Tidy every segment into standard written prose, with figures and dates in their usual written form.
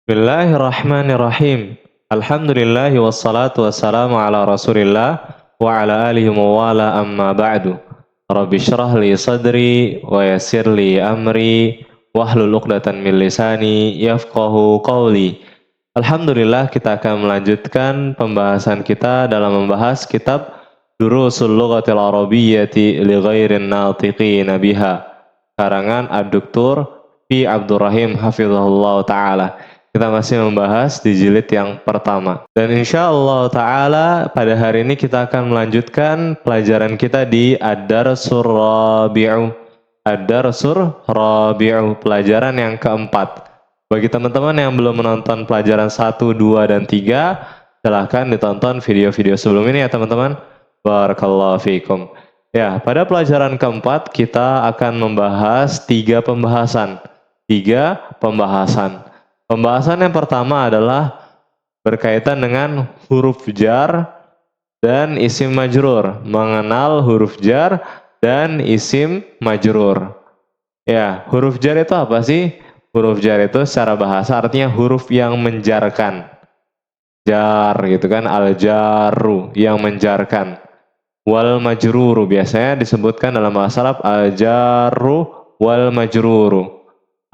Bismillahirrahmanirrahim. Alhamdulillahi wassalatu wassalamu ala Rasulillah wa ala alihi wa wala amma ba'du. Rabbi syrah li sadri wa yassir li amri wahlul 'uqdatam min lisani yafqahu qawli. Alhamdulillah, kita akan melanjutkan pembahasan kita dalam membahas kitab Durusul Lughatil Arabiyyati li Ghairin Natiqina Biha, karangan Ad-Doktor Fi Abdurrahim hafizahullah ta'ala. Kita masih membahas di jilid yang pertama. Dan insya Allah ta'ala pada hari ini kita akan melanjutkan pelajaran kita di Ad-Darsur Rabi'u. Ad-Darsur Rabi'u, pelajaran yang keempat. Bagi teman-teman yang belum menonton pelajaran 1, 2, dan 3, silahkan ditonton video-video sebelum ini ya teman-teman. Barakallahu fiikum. Ya, pada pelajaran keempat kita akan membahas 3 pembahasan. Pembahasan yang pertama adalah berkaitan dengan huruf jar dan isim majrur. Mengenal huruf jar dan isim majrur. Ya, huruf jar itu apa sih? Huruf jar itu secara bahasa artinya huruf yang menjarkan. Jar gitu kan, al-jarru, yang menjarkan. Wal majruru, biasanya disebutkan dalam bahasa Arab al-jarru wal majruru.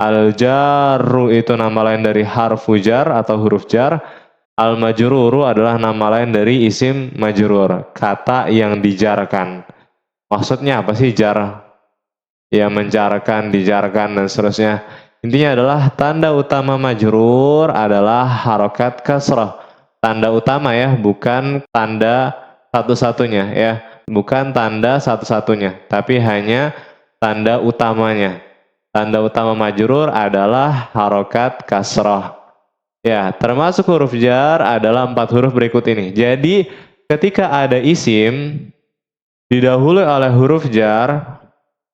Al-jarru itu nama lain dari harfu jar atau huruf jar. Al-majruru adalah nama lain dari isim majrur, kata yang dijarkan. Maksudnya apa sih jar? Ya, menjarkan, dijarkan, dan seterusnya. Intinya adalah tanda utama majrur adalah harokat kasrah. Tanda utama ya, bukan tanda satu-satunya ya. Bukan tanda satu-satunya, tapi hanya tanda utamanya. Tanda utama majrur adalah harokat kasrah. Ya, termasuk huruf jar adalah 4 huruf berikut ini. Jadi, ketika ada isim didahului oleh huruf jar,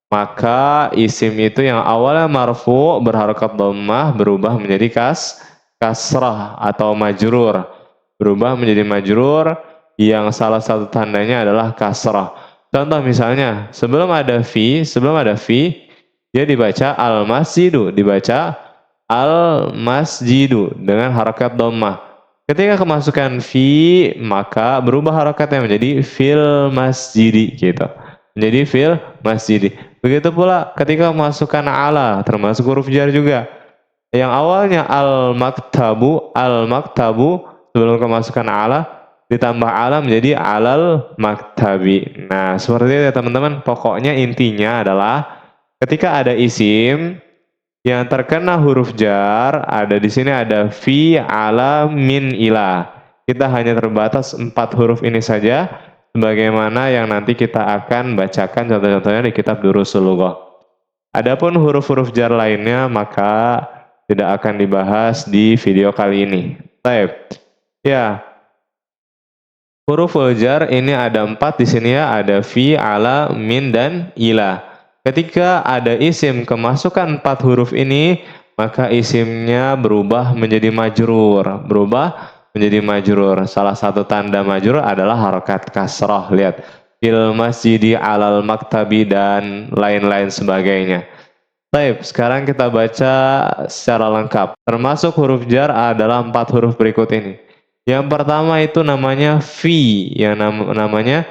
maka isim itu yang awalnya marfu berharokat dhammah berubah menjadi kasrah atau majrur. Berubah menjadi majrur yang salah satu tandanya adalah kasrah. Contoh misalnya, sebelum ada fi, dia dibaca al-masjidu, dengan harakat dhammah. Ketika kemasukan fi, maka berubah harakatnya menjadi fil masjidi gitu. Menjadi fil masjidi. Begitu pula ketika kemasukan ala, termasuk huruf jar juga. Yang awalnya al-maktabu, sebelum kemasukan ala, ditambah ala menjadi alal maktabi. Nah, seperti itu ya teman-teman. Pokoknya intinya adalah ketika ada isim yang terkena huruf jar, ada di sini ada fi, ala, min, ila. Kita hanya terbatas 4 huruf ini saja, sebagaimana yang nanti kita akan bacakan contoh-contohnya di kitab Durusul Lughah. Adapun huruf-huruf jar lainnya maka tidak akan dibahas di video kali ini. Baik. Ya. Huruf jar ini ada 4 di sini ya, ada fi, ala, min, dan ila. Ketika ada isim kemasukan 4 huruf ini, maka isimnya berubah menjadi majrur. Salah satu tanda majrur adalah harokat kasrah. Lihat, fil masjidi, alal maktabi, dan lain-lain sebagainya. Baik, sekarang kita baca secara lengkap. Termasuk huruf jar adalah 4 huruf berikut ini. Yang pertama itu namanya fi, yang namanya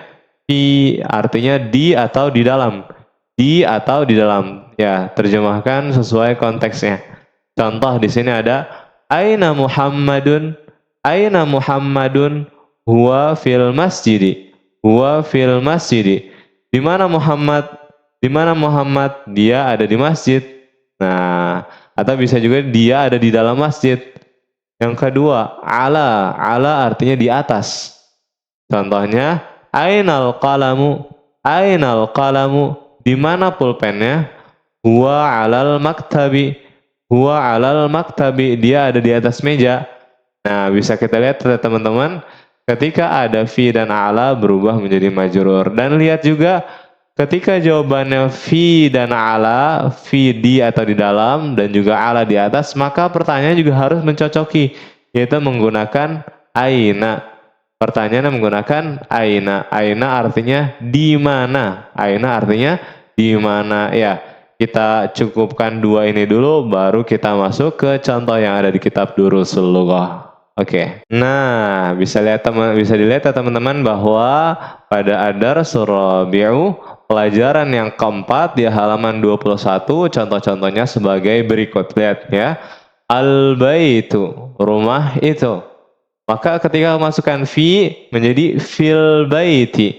fi artinya di atau di dalam. Di atau di dalam. Ya, terjemahkan sesuai konteksnya. Contoh di sini ada aina Muhammadun huwa fil masjidi. Di mana Muhammad? Dia ada di masjid. Nah, atau bisa juga dia ada di dalam masjid. Yang kedua, ala artinya di atas. Contohnya, ainal qalamu, di mana pulpennya? Huwa alal maktabi, dia ada di atas meja. Nah, bisa kita lihat teman-teman, ketika ada fi dan ala berubah menjadi majrur. Dan lihat juga ketika jawabannya fi dan ala, fi di atau di dalam dan juga ala di atas, maka pertanyaan juga harus mencocoki, yaitu menggunakan aina. Pertanyaannya menggunakan aina. Aina artinya di mana? Ya. Kita cukupkan 2 ini dulu, baru kita masuk ke contoh yang ada di kitab Durusul Lughah. Oke. Nah, bisa dilihat ya teman-teman bahwa pada ad-dars rabi'u pelajaran yang keempat di halaman 21 contoh-contohnya sebagai berikut. Lihat ya. Al-baitu, rumah itu. Maka ketika masukkan fi menjadi fil baiti,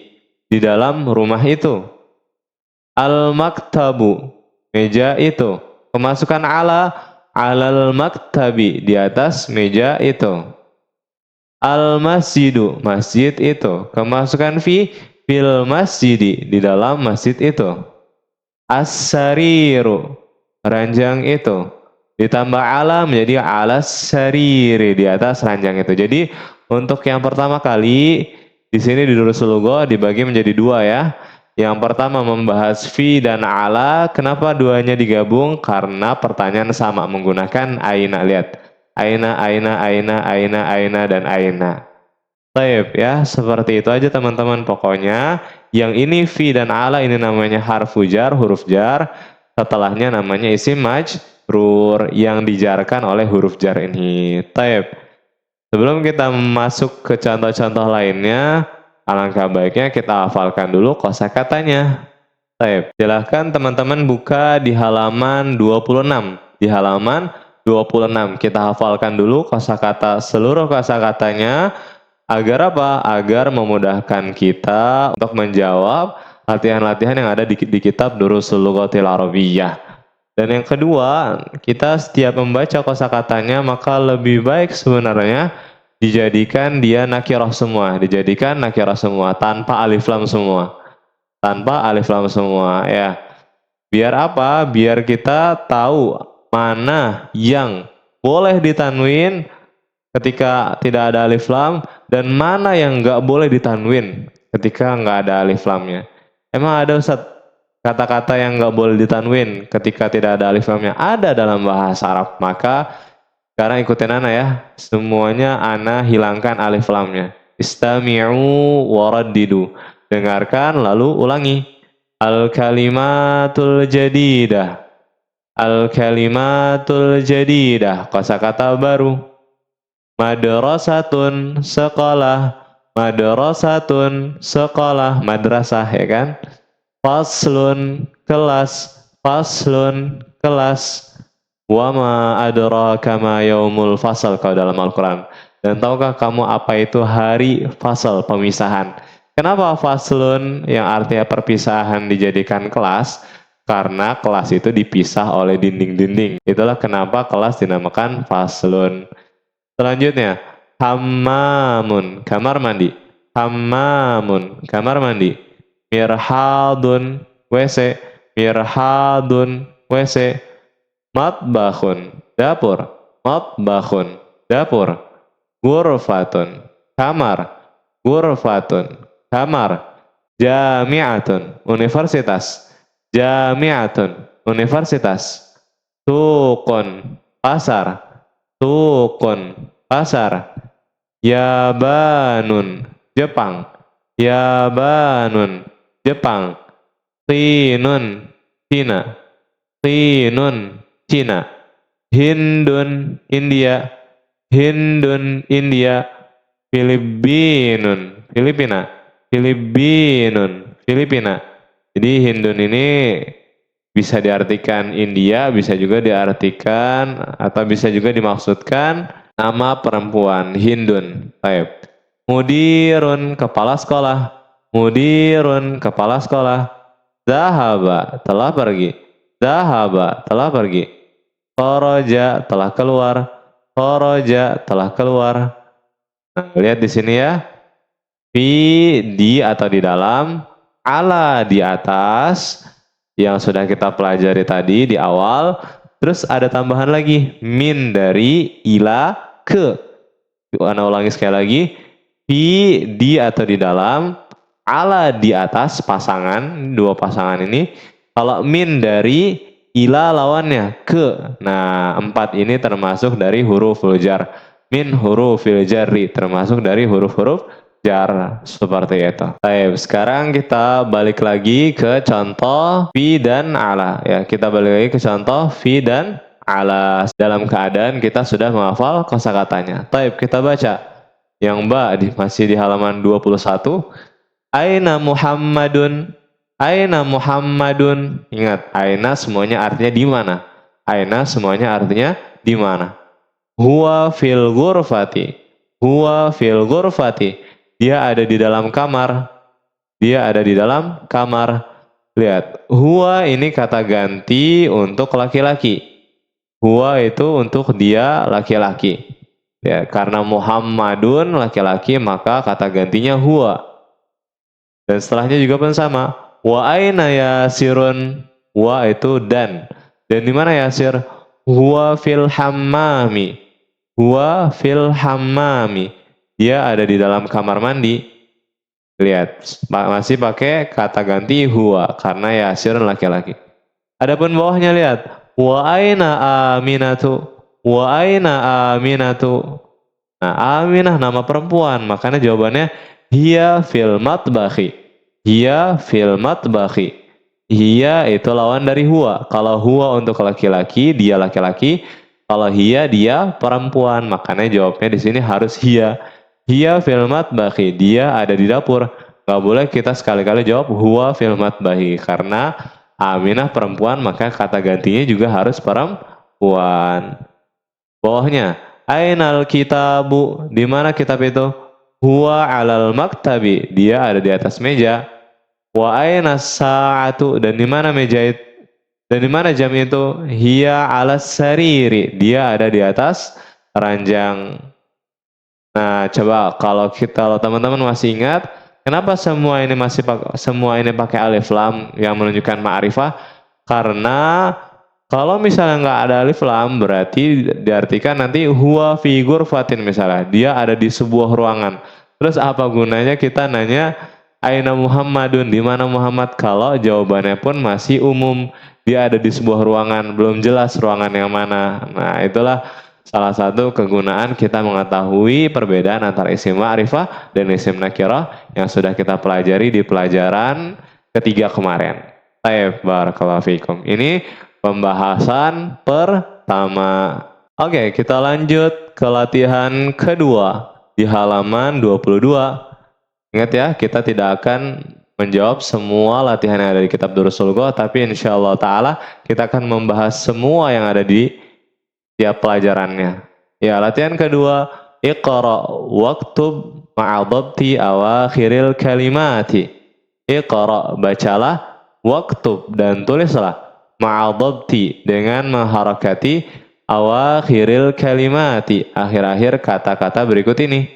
di dalam rumah itu. Al-maktabu, meja itu. Kemasukan alal maktabi, di atas meja itu. Al-masjidu, masjid itu. Kemasukan fil masjidi, di dalam masjid itu. As-sariru, ranjang itu. Ditambah ala menjadi alas sariri, di atas ranjang itu. Jadi untuk yang pertama kali di sini di Durusul Lughah dibagi menjadi 2 ya. Yang pertama membahas fi dan ala. Kenapa duanya digabung? Karena pertanyaan sama menggunakan aina. Lihat. Aina, dan aina. Taib ya, seperti itu aja teman-teman. Pokoknya yang ini fi dan ala ini namanya harfu jar, huruf jar. Setelahnya namanya isim majrur yang dijarkan oleh huruf jar ini. Taib. Sebelum kita masuk ke contoh-contoh lainnya, alangkah baiknya kita hafalkan dulu kosakatanya. Taib. Silahkan teman-teman buka di halaman 26. Di halaman 26 kita hafalkan dulu kosakata, seluruh kosakatanya. Agar apa? Agar memudahkan kita untuk menjawab latihan-latihan yang ada di kitab Durusul Lughatil Arabiyyah. Dan yang kedua, kita setiap membaca kosakatanya maka lebih baik sebenarnya dijadikan dia nakirah semua, tanpa alif lam semua. Tanpa alif lam semua ya. Biar apa? Biar kita tahu mana yang boleh ditanwin ketika tidak ada alif lam dan mana yang nggak boleh ditanwin ketika nggak ada alif lamnya. Emang ada Ustaz kata-kata yang nggak boleh ditanwin ketika tidak ada alif lamnya? Ada dalam bahasa Arab. Maka sekarang ikutin ana ya. Semuanya ana hilangkan alif lamnya. Istami'u waraddidu. Dengarkan lalu ulangi. Al-kalimatul jadidah. Al-kalimatul jadidah. Kosakata baru. Madrasatun sekolah, madrasatun sekolah, madrasah ya kan. Faslun kelas, faslun kelas. Wama adraka ma yaumul fasal kalau dalam Al-Quran. Dan tahukah kamu apa itu hari fasal, pemisahan? Kenapa faslun yang artinya perpisahan dijadikan kelas? Karena kelas itu dipisah oleh dinding-dinding. Itulah kenapa kelas dinamakan faslun. Selanjutnya, hammamun, kamar mandi. Hammamun, kamar mandi. Mirhadun, WC. Mirhadun, WC. Matbakhun, dapur. Matbakhun, dapur. Ghurfatun, kamar. Ghurfatun, kamar. Jami'atun, universitas. Jami'atun, universitas. Suqun, pasar. Suqun, pasar. Yabanun, Jepang. Yabanun, Jepang. Qinun, Cina. Qinun, Cina. Hindun, India. Hindun, India. Filipinun, Filipina. Filipinun, Filipina. Jadi Hindun ini bisa diartikan India, bisa juga diartikan atau bisa juga dimaksudkan nama perempuan, Hindun. Baik. Mudirun, kepala sekolah. Mudirun, kepala sekolah. Zahaba, telah pergi. Zahaba, telah pergi. Kharaja, telah keluar. Kharaja, telah keluar. Nah, lihat di sini ya. Fi, di atau di dalam. Ala, di atas. Yang sudah kita pelajari tadi di awal. Terus ada tambahan lagi. Min, dari, ila, ke. Ana ulangi sekali lagi. Fi, di atau di dalam. Ala, di atas, pasangan. Dua pasangan ini. Kalau min, dari, ila lawannya, ke. Nah, 4 ini termasuk dari huruf jar. Min hurufil jarri, termasuk dari huruf-huruf jar, seperti itu. Baik, sekarang kita balik lagi ke contoh fi dan ala. Ya, kita balik lagi ke contoh fi dan ala. Dalam keadaan kita sudah menghafal kosakatanya. Baik, kita baca. Yang masih di halaman 21. Aina Muhammadun. Aina Muhammadun. Ingat, aina semuanya artinya di mana. Aina semuanya artinya di mana. Huwa fil ghurfati. Huwa fil ghurfati. Dia ada di dalam kamar. Dia ada di dalam kamar. Lihat, huwa ini kata ganti untuk laki-laki. Huwa itu untuk dia laki-laki. Ya, karena Muhammadun laki-laki maka kata gantinya huwa. Dan setelahnya juga pun sama. Wa aina Yasirun. Wa itu dan. Dan di mana Yasir? Huwa fil hammami. Huwa fil hammami. Dia ada di dalam kamar mandi. Lihat, masih pakai kata ganti huwa karena Yasir laki-laki. Adapun bawahnya lihat, wa aina Aminatu. Wa aina Aminatu. Nah, Aminah nama perempuan, makanya jawabannya hiya fil matbakhi. Hiya fil matbakhi. Hiya itu lawan dari huwa. Kalau huwa untuk laki-laki, dia laki-laki. Kalau hiya dia perempuan, makanya jawabnya di sini harus hiya. Hiya fil matbakhi, dia ada di dapur. Gak boleh kita sekali-kali jawab huwa fil matbakhi karena Aminah perempuan, maka kata gantinya juga harus perempuan. Bawahnya, ainal kitabu, di mana kitab itu? Huwa alal maktabi, dia ada di atas meja. Wa aina sa'atu, dan di mana meja itu? Dan di mana jam itu? Hiya alas sariri, dia ada di atas ranjang. Nah, coba kalau teman-teman masih ingat, kenapa semua ini pakai alif lam yang menunjukkan ma'rifah? Karena kalau misalnya nggak ada alif lam, berarti diartikan nanti huwa fi ghurfatin misalnya. Dia ada di sebuah ruangan. Terus apa gunanya kita nanya aina Muhammadun, di mana Muhammad? Kalau jawabannya pun masih umum. Dia ada di sebuah ruangan, belum jelas ruangan yang mana. Nah, itulah salah satu kegunaan kita mengetahui perbedaan antara isim ma'rifah dan isim nakirah yang sudah kita pelajari di pelajaran ketiga kemarin. Baik, barakallahu fikum. Ini pembahasan pertama. Oke, kita lanjut ke latihan kedua di halaman 22. Ingat ya, kita tidak akan menjawab semua latihan yang ada di kitab Durusul Ghaleh, tapi insyaallah ta'ala kita akan membahas semua yang ada di tiap pelajarannya. Ya, latihan kedua, Iqra waktub ma'adabti awakhiril kalimati. Iqra, bacalah, waktub, dan tulislah, ma'adabti, dengan mengharakati awakhiril kalimati, akhir-akhir kata-kata berikut ini.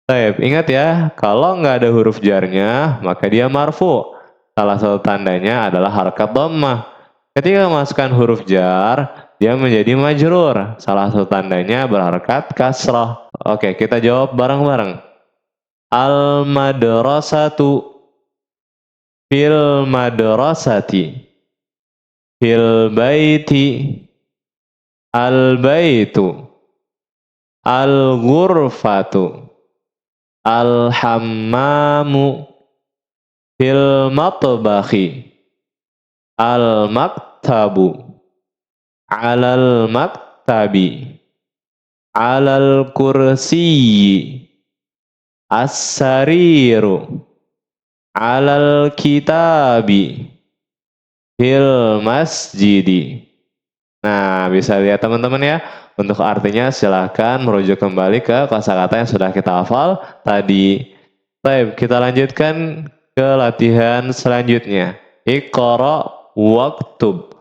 Baik, ingat ya, kalau nggak ada huruf jarnya, maka dia marfu. Salah satu tandanya adalah harakat dhammah. Ketika memasukkan huruf jar, dia menjadi majrur. Salah satu tandanya berharakat kasrah. Oke, kita jawab bareng-bareng. Al-madrasatu, fil madrasati, fil baiti, al-baitu, al-ghurfatu, al-hammamu, fil matbakhi, al-maktabu, alal maktabi, alal kursiyi, as-sariru, alal kitabi, fil masjidi. Nah, bisa lihat teman-teman ya. Untuk artinya silahkan merujuk kembali ke kosakata yang sudah kita hafal tadi. Baik, kita lanjutkan ke latihan selanjutnya. Iqra waktub.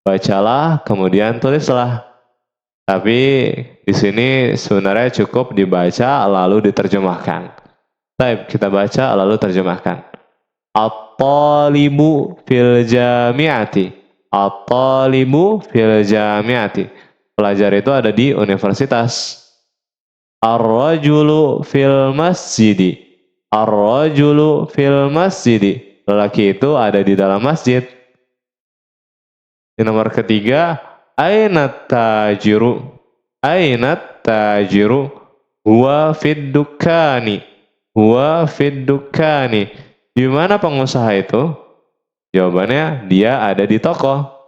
Bacalah, kemudian tulislah. Tapi di sini sebenarnya cukup dibaca lalu diterjemahkan. Baik, kita baca lalu terjemahkan. At-talibu fil jami'ati. At-talibu fil jami'ati. Pelajar itu ada di universitas. Ar-rajulu fil masjidi. Ar-rajulu fil masjidi. Lelaki itu ada di dalam masjid. Yang nomor ketiga, ainat tajiru. Ainat tajiru. Huwa fid dukani. huwa fid dukkani. Di mana pengusaha itu? Jawabannya dia ada di toko.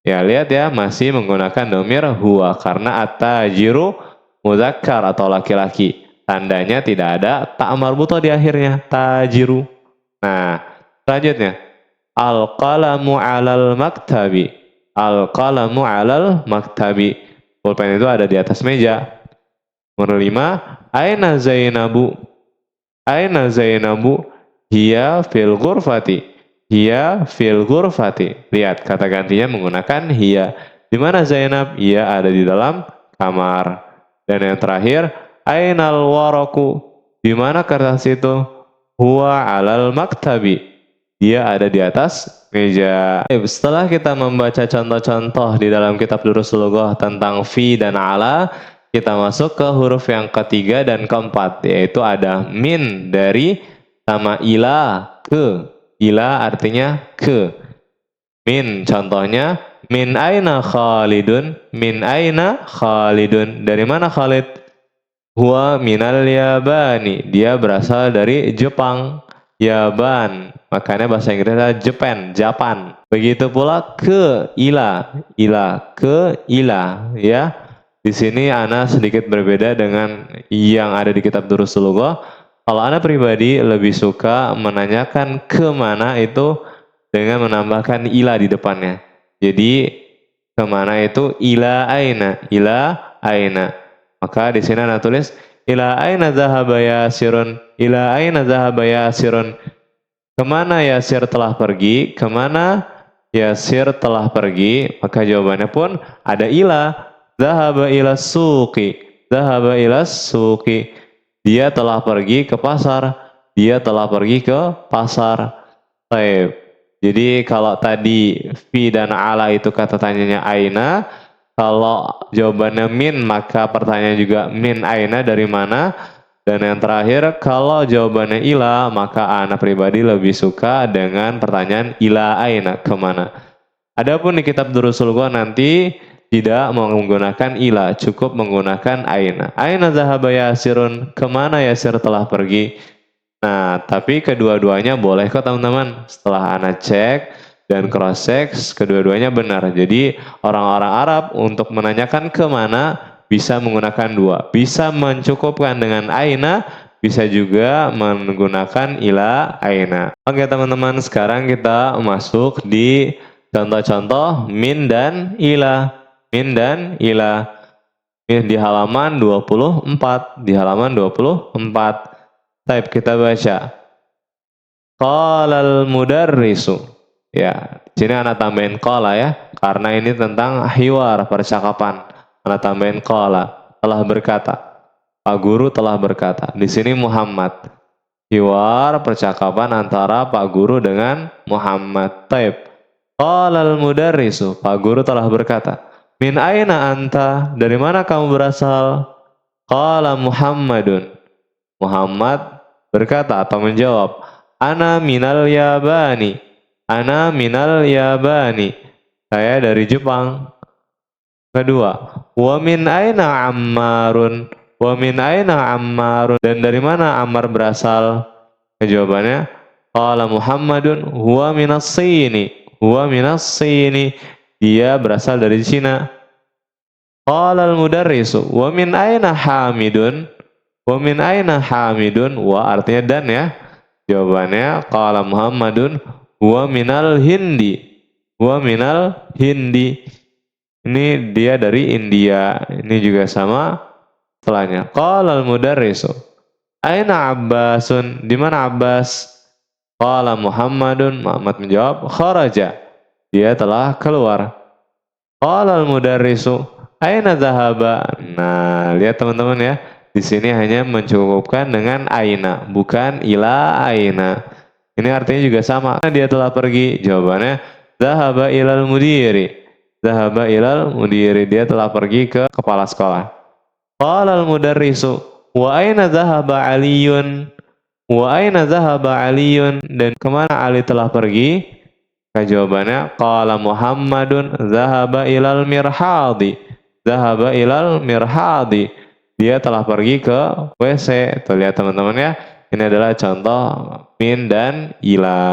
Ya, lihat ya, masih menggunakan domir huwa karena at-tajiru muzakkar atau laki-laki. Tandanya tidak ada ta marbuthah di akhirnya, tajiru. Nah, selanjutnya al-qalamu 'alal maktabi. Al-qalamu 'alal maktabi. Pulpen itu ada di atas meja. Nomor 5, aina Zainabu? Aina Zainabu? Hiya fil ghurfati. Hiya fil ghurfati. Lihat, kata gantinya menggunakan hiya. Di mana Zainab? Ia ada di dalam kamar. Dan yang terakhir, ainal waraku? Di mana kertas itu? Huwa 'alal maktabi. Dia ada di atas meja. Setelah kita membaca contoh-contoh di dalam kitab Durusul Lughah tentang fi dan ala, kita masuk ke huruf yang ketiga dan keempat, yaitu ada min dari sama ila ke. Ila artinya ke. Min contohnya, min aina Khalidun? Min aina Khalidun? Dari mana Khalid? Huwa minal Yabani. Dia berasal dari Jepang. Yaban. Makanya bahasa Inggrisnya Japan. Begitu pula ke ila. Ila ke ila, ya. Di sini ana sedikit berbeda dengan yang ada di kitab Durusul Lughah. Kalau ana pribadi lebih suka menanyakan ke mana itu dengan menambahkan ila di depannya. Jadi kemana itu ila aina, ila aina. Maka di sini ana tulis ila aina dzahaba Yasirun, ila aina dzahaba Yasirun. Kemana Yasir telah pergi? Kemana Yasir telah pergi? Maka jawabannya pun ada ila. Dzahaba ila suqi. Dzahaba ila suqi. Dia telah pergi ke pasar. Dia telah pergi ke pasar. Baik. Jadi kalau tadi fi dan ala itu kata tanyanya aina, kalau jawabannya min maka pertanyaan juga min aina, dari mana? Dan yang terakhir kalau jawabannya ila maka ana pribadi lebih suka dengan pertanyaan ila aina, kemana. Adapun di kitab Durusul Lughah nanti tidak menggunakan ila, cukup menggunakan aina. Aina dzahaba Yasirun? Kemana Yasir telah pergi? Nah, tapi kedua-duanya boleh kok teman-teman. Setelah ana cek dan cross check, kedua-duanya benar. Jadi orang-orang Arab untuk menanyakan kemana bisa menggunakan dua. Bisa mencukupkan dengan aina, bisa juga menggunakan ila aina. Oke teman-teman, sekarang kita masuk di contoh-contoh min dan ila. Min dan ila. Ini di halaman 24. Di halaman 24. Baik, kita baca. Qalal mudarrisu. Ya, di sini ana tambahin qala ya, karena ini tentang hiwar, percakapan. Ana tambahin qala, telah berkata. Pak guru telah berkata. Di sini Muhammad. Hiwar, percakapan antara Pak guru dengan Muhammad. Taib. Qalal mudarrisu. Pak guru telah berkata. Min aina anta? Dari mana kamu berasal? Qala Muhammadun. Muhammad berkata atau menjawab, ana minal Yabani. Ana minal Yabani. Saya dari Jepang. Kedua, wa min aina Ammarun? Wa min aina Ammarun? Dan dari mana Ammar berasal? Jawabannya, qala Muhammadun huwa minas Sini. Huwa minas Sini. Dia berasal dari Cina. Qala al-mudarrisu wa min aina Hamidun? Wa min aina Hamidun? Wa artinya dan ya. Jawabannya qala Muhammadun wa minal Hindi. Wa minal Hindi. Ini dia dari India. Ini juga sama setelahnya. Qala al-mudarrisu aina Abbasun? Di mana Abbas? Qala Muhammadun. Muhammad menjawab kharaja. Dia telah keluar. Qala al-mudarrisu aina dzahaba? Nah, lihat teman-teman ya. Di sini hanya mencukupkan dengan aina, bukan ila aina. Ini artinya juga sama. Dia telah pergi. Jawabannya dzahaba ilal mudiri. Dzahaba ilal mudiri. Dia telah pergi ke kepala sekolah. Qala al-mudarrisu wa aina dzahaba Aliyun? Wa aina dzahaba Aliyun? Dan kemana Ali telah pergi? Jawabannya qala Muhammadun dzahaba ilal mirhadi. Dzahaba ilal mirhadi. Dia telah pergi ke WC. Tuh lihat teman-teman ya. Ini adalah contoh min dan ila.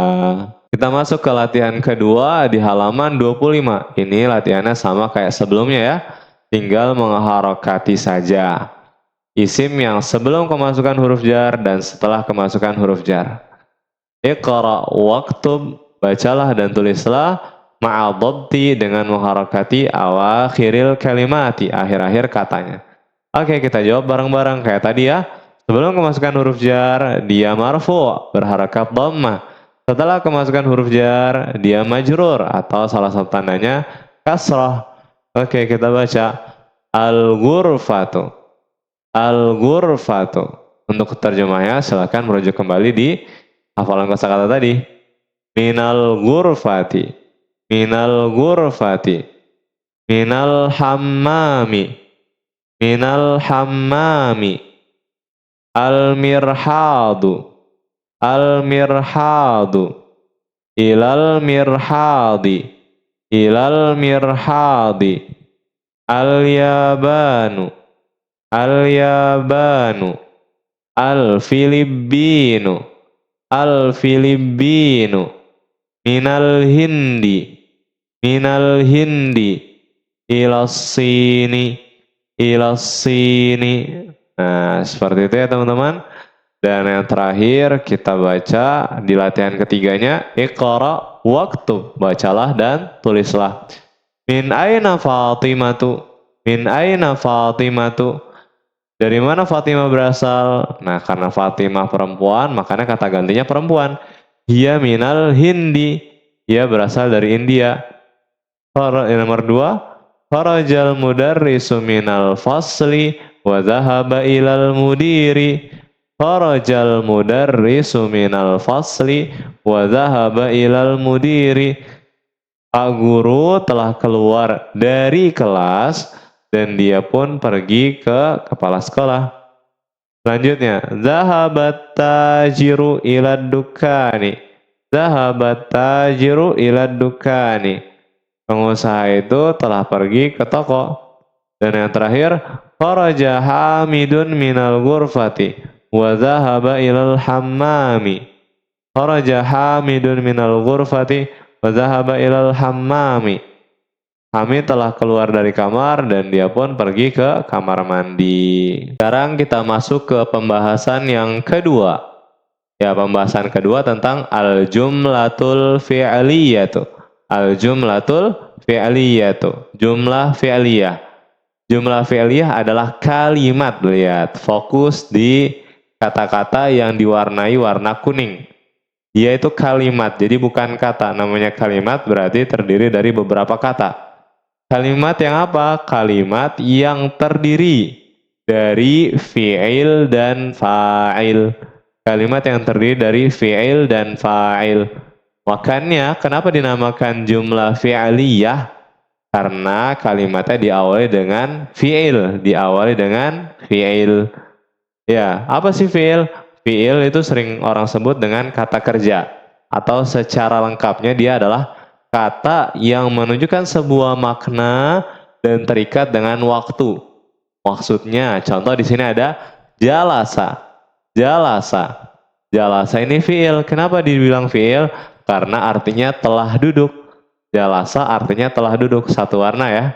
Kita masuk ke latihan kedua di halaman 25. Ini latihannya sama kayak sebelumnya ya. Tinggal mengharokati saja isim yang sebelum kemasukan huruf jar dan setelah kemasukan huruf jar. Iqra waktub, bacalah dan tulislah ma'adhabti dengan mengharokati awakhiril kalimati, akhir-akhir katanya. Oke, kita jawab bareng-bareng kayak tadi ya. Sebelum kemasukan huruf jar, dia marfu, berharakat dhammah. Setelah kemasukan huruf jar, dia majrur atau salah satu tandanya kasrah. Oke, kita baca al-ghurfatu. Al-ghurfatu. Untuk terjemahnya silakan merujuk kembali di hafalan kosakata tadi. Minal ghurfati. Minal ghurfati. Minal hammami. Minal hammami. Al-mirhadu. Al-mirhadu. Ilal mirhadi. Ilal mirhadi. Al-yabanu. Al-yabanu. Al-filibbinu. Al-filibbinu. Minal hindi. Minal hindi. Ilassini. Ilassini. Nah, seperti itu ya teman-teman. Dan yang terakhir kita baca di latihan ketiganya. Iqra waktub. Bacalah dan tulislah. Min aina Fatimatu. Min aina Fatimatu. Dari mana Fatimah berasal? Nah, karena Fatimah perempuan, makanya kata gantinya perempuan. Hiya minal hindi. Ia berasal dari India. Nomor 2. Kharajal mudarrisu minal fasli wa dhahaba ilal mudiri. Kharajal mudarrisu minal fasli wa dhahaba ilal mudiri. Pak guru telah keluar dari kelas dan dia pun pergi ke kepala sekolah. Selanjutnya, zahabat tajiru ilad dukani. Zahabat tajiru ilad dukani. Pengusaha itu telah pergi ke toko. Dan yang terakhir, kharaja hamidun minal ghurfati wa zahaba ilal hammami. Kharaja hamidun minal ghurfati wa zahaba ilal hammami. Hamid telah keluar dari kamar dan dia pun pergi ke kamar mandi. Sekarang kita masuk ke pembahasan yang kedua. Ya, pembahasan kedua tentang al-jumlatul fi'liyatu. Al-jumlatul fi'liyatu. Jumlah fi'liyah. Jumlah fi'liyah adalah kalimat. Lihat, fokus di kata-kata yang diwarnai warna kuning. Dia itu kalimat, jadi bukan kata. Namanya kalimat berarti terdiri dari beberapa kata. Kalimat yang apa? Kalimat yang terdiri dari fi'il dan fa'il. Kalimat yang terdiri dari fi'il dan fa'il. Makanya kenapa dinamakan jumlah fi'liyah? Karena kalimatnya diawali dengan fi'il. Diawali dengan fi'il. Ya, apa sih fi'il? Fi'il itu sering orang sebut dengan kata kerja. Atau secara lengkapnya dia adalah kata yang menunjukkan sebuah makna dan terikat dengan waktu. Maksudnya, contoh di sini ada jalasa. Jalasa. Jalasa ini fi'il. Kenapa dibilang fi'il? Karena artinya telah duduk. Jalasa artinya telah duduk. Satu warna ya.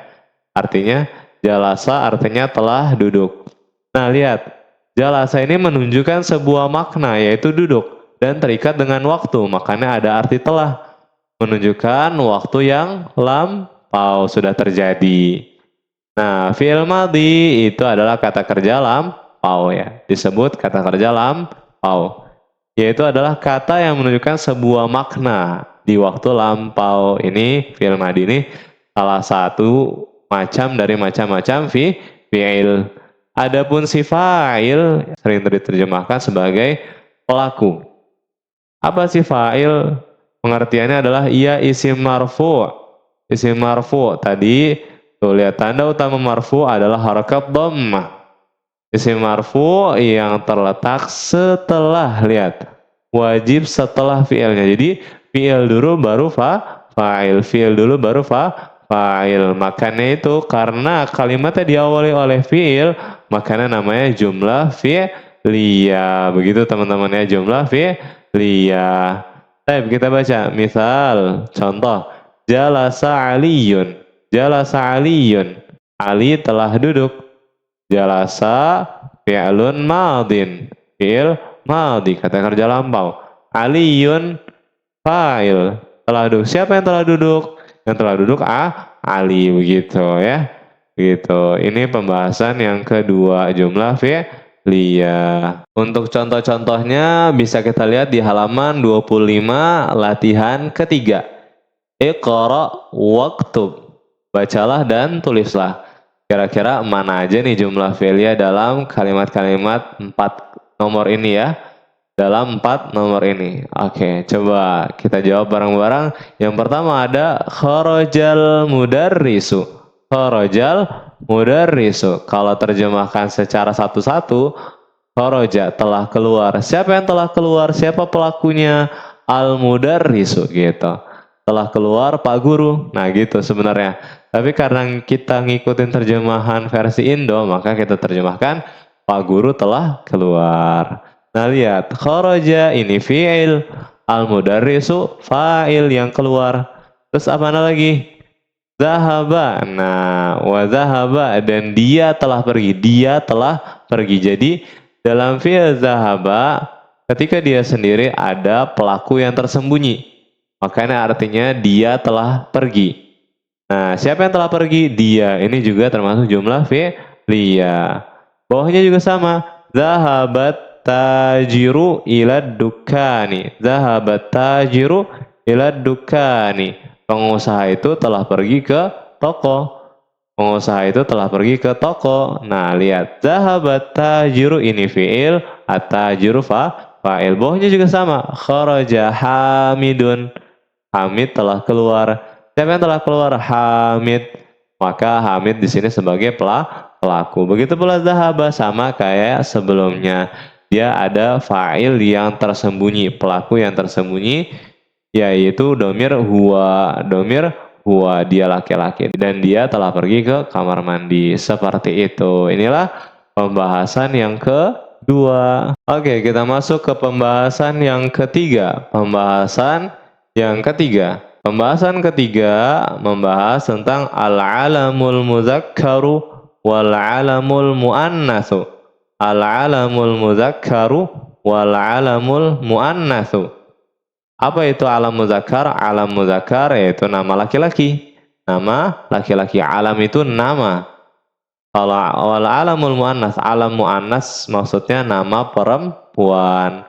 Artinya jalasa artinya telah duduk. Nah, lihat. Jalasa ini menunjukkan sebuah makna yaitu duduk dan terikat dengan waktu. Makanya ada arti telah. Menunjukkan waktu yang lampau sudah terjadi. Nah, fi'il madhi itu adalah kata kerja lampau ya. Disebut kata kerja lampau. Yaitu adalah kata yang menunjukkan sebuah makna di waktu lampau. Ini fi'il madhi ini salah satu macam dari macam-macam fi'il. Adapun si fa'il sering diterjemahkan sebagai pelaku. Apa sih fa'il? Pengertiannya adalah ia isim marfu. Isim marfu. Tadi tuh lihat tanda utama marfu adalah harakat dhammah. Isim marfu yang terletak setelah, lihat, wajib setelah fi'ilnya. Jadi fi'il dulu baru fa'il. Fi'il dulu baru fa'il. Makanya itu karena kalimatnya diawali oleh fi'il, makanya namanya jumlah fi'liya. Begitu teman-teman ya, jumlah fi'liya. Baik, kita baca misal contoh. Jalasa Aliyun. Jalasa Aliyun. Ali telah duduk. Jalasa fi'lun madin. Fi'il madi, kata kerja lampau. Aliyun fa'il. Telah duduk. Siapa yang telah duduk? Yang telah duduk Ali, begitu ya. Begitu. Ini pembahasan yang kedua, jumlah fi'liyah. Untuk contoh-contohnya bisa kita lihat di halaman 25 latihan ketiga. Iqra waktub. Bacalah dan tulislah. Kira-kira mana aja nih jumlah fi'liyah dalam kalimat-kalimat 4 nomor ini ya? Dalam 4 nomor ini. Oke, coba kita jawab bareng-bareng. Yang pertama ada kharajal mudarrisu. Kharajal mudarrisu. Kalau terjemahkan secara satu-satu, kharaja telah keluar. Siapa yang telah keluar? Siapa pelakunya? Al mudarrisu gitu. Telah keluar Pak Guru. Nah gitu sebenarnya. Tapi karena kita ngikutin terjemahan versi Indo, maka kita terjemahkan Pak Guru telah keluar. Nah lihat, kharaja ini fi'il, al-mudarrisu fa'il yang keluar. Terus apa lagi? Zahaba. Nah, wa zahaba, dan dia telah pergi. Dia telah pergi. Jadi dalam fi'il zahaba, ketika dia sendiri ada pelaku yang tersembunyi. Makanya artinya dia telah pergi. Nah, siapa yang telah pergi? Dia. Ini juga termasuk jumlah fi'liyah. Bawahnya juga sama. Zahabat tajiru ilad dukani. Zahabat tajiru ilad dukani. Pengusaha itu telah pergi ke toko. Pengusaha itu telah pergi ke toko. Nah, lihat. Zahabat tajiru ini fi'il. At-tajiru fa'il. Bawahnya juga sama. Kharaja hamidun. Hamid telah keluar. Siapa yang telah keluar? Hamid. Maka Hamid di sini sebagai pelaku. Begitu pula zahaba, sama kayak sebelumnya. Dia ada fa'il yang tersembunyi, pelaku yang tersembunyi, yaitu domir huwa. Domir huwa, dia laki-laki. Dan dia telah pergi ke kamar mandi. Seperti itu. Inilah pembahasan yang kedua. Oke, kita masuk ke pembahasan yang ketiga. Pembahasan ketiga membahas tentang al-alamul muzakkaru wal-alamul mu'annatsu. Al-alamul muzakkaru wal-alamul mu'annatsu. Apa itu alam muzakkar? Alam muzakkar yaitu nama laki-laki. Nama laki-laki. Alam itu nama. Kalau wal-alamul mu'annats, alam mu'annats maksudnya nama perempuan.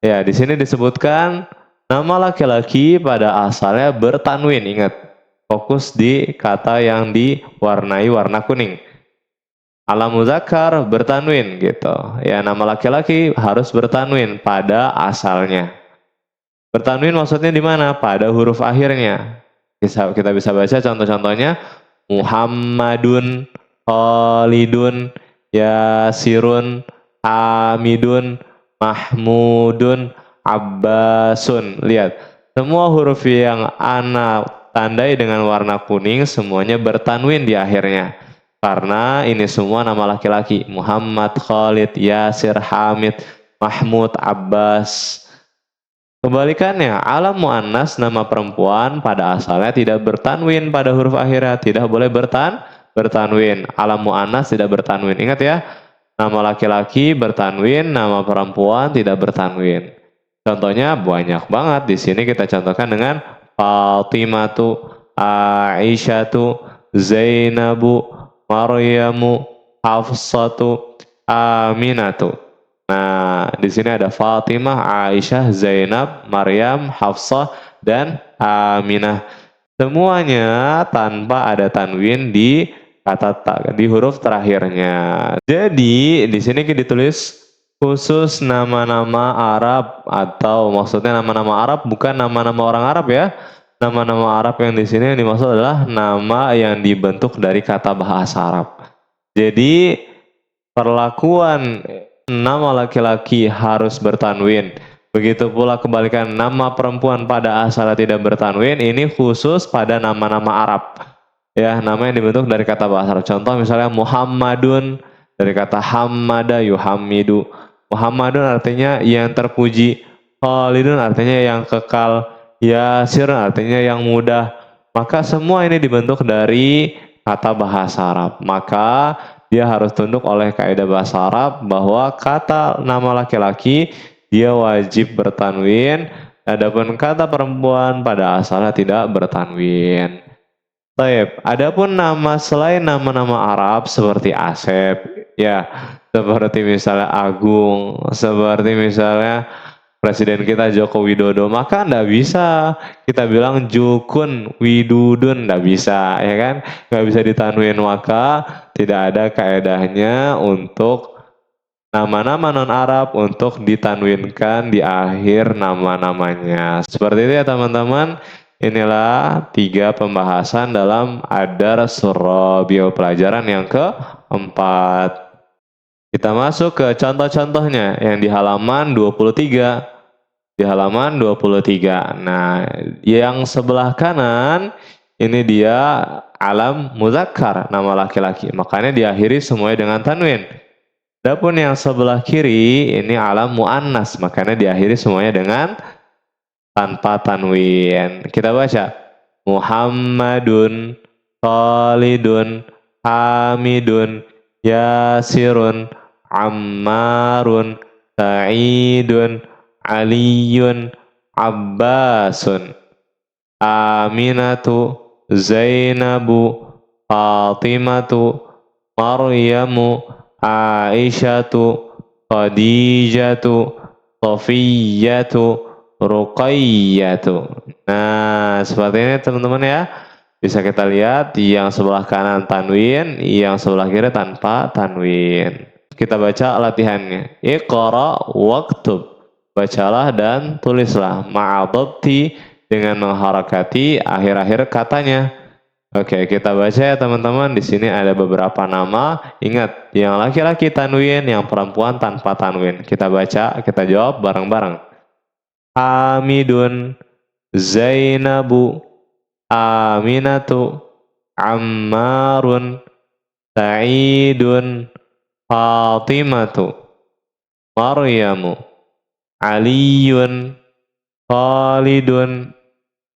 Ya, di sini disebutkan nama laki-laki pada asalnya bertanwin. Ingat, fokus di kata yang diwarnai warna kuning. Alam muzakkar bertanwin gitu. Ya, nama laki-laki harus bertanwin pada asalnya. Bertanwin maksudnya di mana? Pada huruf akhirnya. Kita bisa baca contoh-contohnya. Muhammadun, Khalidun, Yasirun, Hamidun, Mahmudun, Abbasun. Lihat, semua huruf yang ana tandai dengan warna kuning semuanya bertanwin di akhirnya. Karena ini semua nama laki-laki. Muhammad, Khalid, Yasir, Hamid, Mahmud, Abbas. Kebalikannya, alam mu'annas nama perempuan pada asalnya tidak bertanwin pada huruf akhirnya. Tidak boleh bertanwin. Alam mu'annas tidak bertanwin. Ingat ya, nama laki-laki bertanwin, nama perempuan tidak bertanwin. Contohnya banyak banget. Di sini kita contohkan dengan Fatimatu, Aisyatu, Zainabu, Maryamu, Hafsatu, Aminatu. Nah, di sini ada Fatimah, Aisyah, Zainab, Maryam, Hafsah, dan Aminah. Semuanya tanpa ada tanwin di di huruf terakhirnya. Jadi di sini ditulis khusus nama-nama Arab, atau maksudnya nama-nama Arab bukan nama-nama orang Arab ya. Nama-nama Arab yang di sini yang dimaksud adalah nama yang dibentuk dari kata bahasa Arab. Jadi perlakuan nama laki-laki harus bertanwin. Begitu pula kebalikan nama perempuan pada asalnya tidak bertanwin. Ini khusus pada nama-nama Arab. Ya, nama yang dibentuk dari kata bahasa Arab. Contoh misalnya Muhammadun dari kata hammada yuhammidu. Muhammadun artinya yang terpuji, Khalidun artinya yang kekal, Yasirun artinya yang mudah. Maka semua ini dibentuk dari kata bahasa Arab. Maka dia harus tunduk oleh kaidah bahasa Arab bahwa kata nama laki-laki dia wajib bertanwin, adapun kata perempuan pada asalnya tidak bertanwin. Baik, adapun nama selain nama-nama Arab seperti Asep, ya, seperti misalnya Agung, seperti misalnya Presiden kita Joko Widodo, maka nggak bisa kita bilang Jukun Widudun, nggak bisa, ya kan? Nggak bisa ditanwin, maka tidak ada kaedahnya untuk nama-nama non-Arab untuk ditanwinkan di akhir nama-namanya. Seperti itu ya teman-teman. Inilah 3 pembahasan dalam Adar Surah Bio pelajaran yang keempat. Kita masuk ke contoh-contohnya yang di halaman 23. Di halaman 23. Nah, yang sebelah kanan ini dia alam muzakkar, nama laki-laki. Makanya diakhiri semuanya dengan tanwin. Adapun yang sebelah kiri ini alam muannas, makanya diakhiri semuanya dengan tanpa tanwin. Kita baca Muhammadun, Khalidun, Hamidun, Yasirun, Ammarun, Sa'idun, Aliyun, Abbasun, Aminatu, Zainabu, Fatimatu, Maryamu, Aisyatu, Khadijatu, Sofiyatu, Ruqayyatu. Nah, seperti ini teman-teman ya. Bisa kita lihat yang sebelah kanan tanwin, yang sebelah kiri tanpa tanwin. Kita baca latihannya. Iqra waktub. Bacalah dan tulislah. Ma'adabti dengan mengharakati akhir-akhir katanya. Oke, kita baca ya teman-teman. Di sini ada beberapa nama. Ingat, yang laki-laki tanwin, yang perempuan tanpa tanwin. Kita baca, kita jawab bareng-bareng. Hamidun, Zainabu, Aminatu, Ammarun, Sa'idun, Fatimatu, Maryamu, Aliyun, Khalidun,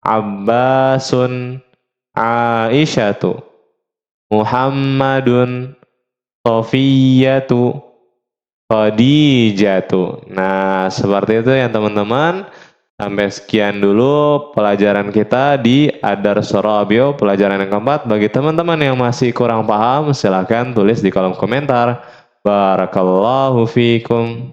Abbasun, Aisyatu, Muhammadun, Sofiyatu, Khadijatu. Nah, seperti itu ya teman-teman. Sampai sekian dulu pelajaran kita di Adar Surah Bio pelajaran yang keempat. Bagi teman-teman yang masih kurang paham, silahkan tulis di kolom komentar. Barakallahu fikum.